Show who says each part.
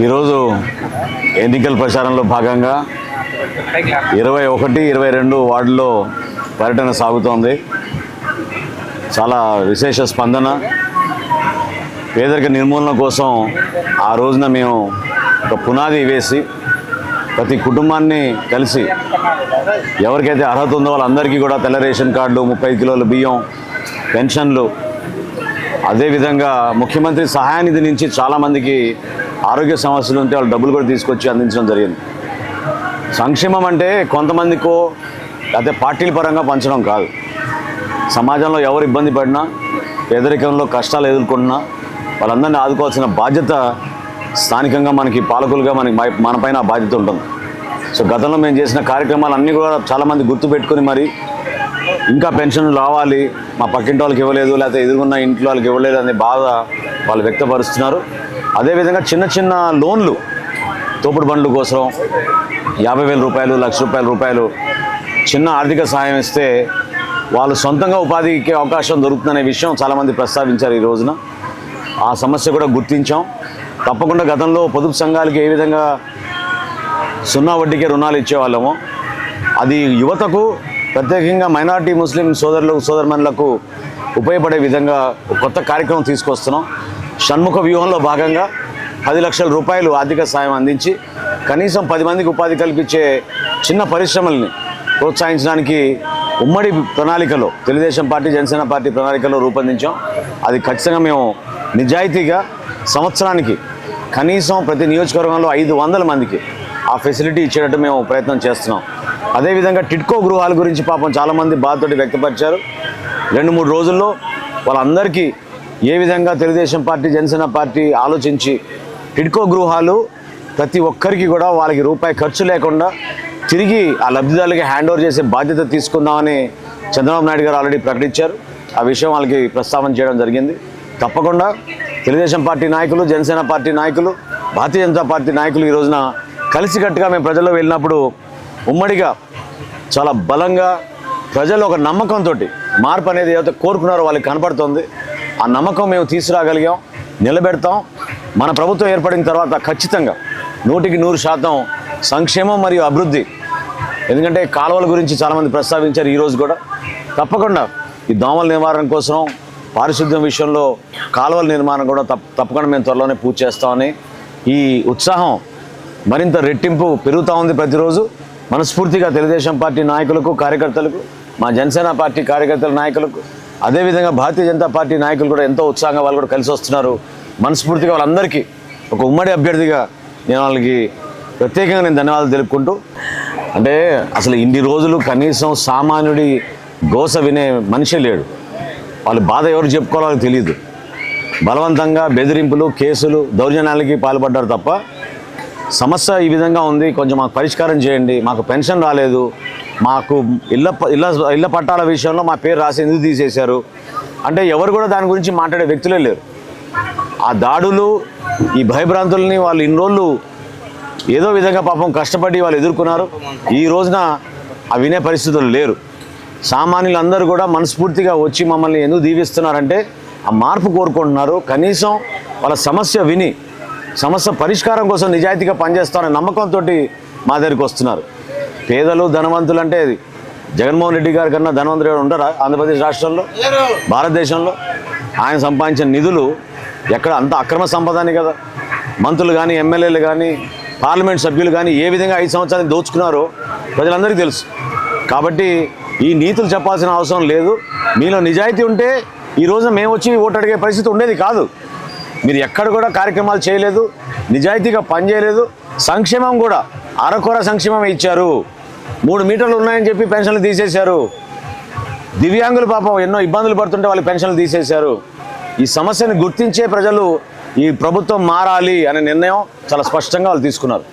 Speaker 1: ఈరోజు ఎన్నికల ప్రచారంలో భాగంగా 21, 22 వార్డులో పర్యటన సాగుతోంది. చాలా విశేష స్పందన. పేదరిక నిర్మూలన కోసం ఆ రోజున మేము ఒక పునాది వేసి ప్రతి కుటుంబాన్ని కలిసి ఎవరికైతే అర్హత ఉందో వాళ్ళందరికీ కూడా తెల్ల రేషన్ కార్డులు, 35 కిలోల బియ్యం, పెన్షన్లు, అదేవిధంగా ముఖ్యమంత్రి సహాయ నిధి నుంచి చాలామందికి ఆరోగ్య సమస్యలు ఉంటే వాళ్ళు డబ్బులు కూడా తీసుకొచ్చి అందించడం జరిగింది. సంక్షేమం అంటే కొంతమందికో లేకపోతే పార్టీల పరంగా పంచడం కాదు. సమాజంలో ఎవరు ఇబ్బంది పడినా, పేదరికంలో కష్టాలు ఎదుర్కొంటున్నా వాళ్ళందరినీ ఆదుకోవాల్సిన బాధ్యత స్థానికంగా మనకి పాలకులుగా మనపైన ఆ బాధ్యత ఉంటుంది. సో గతంలో మేము చేసిన కార్యక్రమాలన్నీ కూడా చాలామంది గుర్తుపెట్టుకుని మరి ఇంకా పెన్షన్లు రావాలి, మా పక్కింటి వాళ్ళకి ఇవ్వలేదు, లేకపోతే ఎదురుకున్న ఇంట్లో వాళ్ళకి ఇవ్వలేదు అనే బాధ వాళ్ళు వ్యక్తపరుస్తున్నారు. అదేవిధంగా చిన్న చిన్న లోన్లు, తోపుడు బండ్ల కోసం 50,000 రూపాయలు, ₹1,00,000 చిన్న ఆర్థిక సహాయం ఇస్తే వాళ్ళు సొంతంగా ఉపాధికి అవకాశం దొరుకుతుందనే విషయం చాలామంది ప్రస్తావించారు. ఈ రోజున ఆ సమస్య కూడా గుర్తించాం. తప్పకుండా గతంలో పొదుపు సంఘాలకి ఏ విధంగా 0 వడ్డీకే రుణాలు ఇచ్చేవాళ్ళమో అది యువతకు, ప్రత్యేకంగా మైనారిటీ ముస్లిం సోదరులకు ఉపయోగపడే విధంగా కొత్త కార్యక్రమం తీసుకొస్తున్నాం. షణ్ముఖ వ్యూహంలో భాగంగా 10 లక్షల రూపాయలు ఆర్థిక సాయం అందించి కనీసం 10 మందికి ఉపాధి కల్పించే చిన్న పరిశ్రమల్ని ప్రోత్సహించడానికి ఉమ్మడి ప్రణాళికలో తెలుగుదేశం పార్టీ, జనసేన పార్టీ ప్రణాళికలో రూపొందించాం. అది ఖచ్చితంగా మేము నిజాయితీగా సంవత్సరానికి కనీసం ప్రతి నియోజకవర్గంలో 500 మందికి ఆ ఫెసిలిటీ ఇచ్చేటట్టు మేము ప్రయత్నం చేస్తున్నాం. అదేవిధంగా టిడ్కో గృహాల గురించి పాపం చాలామంది బాధతోటి వ్యక్తపరిచారు. 2-3 రోజుల్లో వాళ్ళందరికీ ఏ విధంగా తెలుగుదేశం పార్టీ, జనసేన పార్టీ ఆలోచించి టిడ్కో గృహాలు ప్రతి ఒక్కరికి కూడా వాళ్ళకి రూపాయి ఖర్చు లేకుండా తిరిగి ఆ లబ్ధిదారులకి హ్యాండ్ ఓవర్ చేసే బాధ్యత తీసుకుందామని చంద్రబాబు నాయుడు గారు ఆల్రెడీ ప్రకటించారు. ఆ విషయం వాళ్ళకి ప్రస్తావన చేయడం జరిగింది. తప్పకుండా తెలుగుదేశం పార్టీ నాయకులు, జనసేన పార్టీ నాయకులు, భారతీయ జనతా పార్టీ నాయకులు ఈ రోజున కలిసికట్టుగా మేము ప్రజల్లో వెళ్ళినప్పుడు ఉమ్మడిగా చాలా బలంగా ప్రజలు ఒక నమ్మకంతో మార్పు అనేది ఏదైతే కోరుకున్నారో వాళ్ళకి కనపడుతుంది. ఆ నమ్మకం మేము తీసుకురాగలిగాం, నిలబెడతాం. మన ప్రభుత్వం ఏర్పడిన తర్వాత ఖచ్చితంగా 100% సంక్షేమం మరియు అభివృద్ధి. ఎందుకంటే కాలువల గురించి చాలామంది ప్రస్తావించారు. ఈరోజు కూడా తప్పకుండా ఈ దోమల నివారణ కోసం, పారిశుద్ధ్యం విషయంలో కాలువల నిర్మాణం కూడా తప్పకుండా మేము త్వరలోనే పూర్తి చేస్తామని ఈ ఉత్సాహం మరింత రెట్టింపు పెరుగుతూ ఉంది ప్రతిరోజు. మనస్ఫూర్తిగా తెలుగుదేశం పార్టీ నాయకులకు, కార్యకర్తలకు, మా జనసేన పార్టీ కార్యకర్తల నాయకులకు, అదేవిధంగా భారతీయ జనతా పార్టీ నాయకులు కూడా ఎంతో ఉత్సాహంగా వాళ్ళు కూడా కలిసి వస్తున్నారు. మనస్ఫూర్తిగా వాళ్ళందరికీ ఒక ఉమ్మడి అభ్యర్థిగా నేను వాళ్ళకి ప్రత్యేకంగా ధన్యవాదాలు తెలుపుకుంటూ, అంటే అసలు ఇన్ని రోజులు కనీసం సామాన్యుడి గోస వినే మనిషి లేడు. వాళ్ళ బాధ ఎవరు చెప్పుకోవాలో తెలియదు. బలవంతంగా బెదిరింపులు, కేసులు, దౌర్జన్యాలకి పాల్పడ్డారు తప్ప సమస్య ఈ విధంగా ఉంది, కొంచెం మాకు పరిష్కారం చేయండి, మాకు పెన్షన్ రాలేదు, మాకు ఇళ్ళ పట్టాల విషయంలో మా పేరు రాసి ఎందుకు తీసేశారు అంటే ఎవరు కూడా దాని గురించి మాట్లాడే వ్యక్తులే లేరు. ఆ దాడులు, ఈ భయభ్రాంతుల్ని వాళ్ళు ఇన్ని రోజులు ఏదో విధంగా పాపం కష్టపడి వాళ్ళు ఎదుర్కొన్నారు. ఈ రోజున ఆ వినే పరిస్థితులు లేరు. సామాన్యులందరూ కూడా మనస్ఫూర్తిగా వచ్చి మమ్మల్ని ఎందుకు దీవిస్తున్నారంటే ఆ మార్పు కోరుకుంటున్నారు. కనీసం వాళ్ళ సమస్య విని సమస్య పరిష్కారం కోసం నిజాయితీగా పనిచేస్తామనే నమ్మకంతో మా దగ్గరికి వస్తున్నారు. పేదలు, ధనవంతులు అంటే జగన్మోహన్ రెడ్డి గారి కన్నా ధనవంతులు ఉంటారా ఆంధ్రప్రదేశ్ రాష్ట్రంలో, భారతదేశంలో? ఆయన సంపాదించిన నిధులు ఎక్కడ అంత అక్రమ సంపదని కదా. మంత్రులు కానీ, ఎమ్మెల్యేలు కానీ, పార్లమెంట్ సభ్యులు కానీ ఏ విధంగా 5 సంవత్సరాలు దోచుకున్నారో ప్రజలందరికీ తెలుసు. కాబట్టి ఈ నీతులు చెప్పాల్సిన అవసరం లేదు. మీలో నిజాయితీ ఉంటే ఈ రోజున మేము వచ్చి ఓటు అడిగే పరిస్థితి ఉండేది కాదు. మీరు ఎక్కడ కూడా కార్యక్రమాలు చేయలేదు, నిజాయితీగా పనిచేయలేదు. సంక్షేమం కూడా అరకొర సంక్షేమం ఇచ్చారు. 3 మీటర్లు ఉన్నాయని చెప్పి పెన్షన్లు తీసేశారు. దివ్యాంగులు పాపం ఎన్నో ఇబ్బందులు పడుతుంటే వాళ్ళు పెన్షన్లు తీసేశారు. ఈ సమస్యను గుర్తించే ప్రజలు ఈ ప్రభుత్వం మారాలి అనే నిర్ణయం చాలా స్పష్టంగా వాళ్ళు తీసుకున్నారు.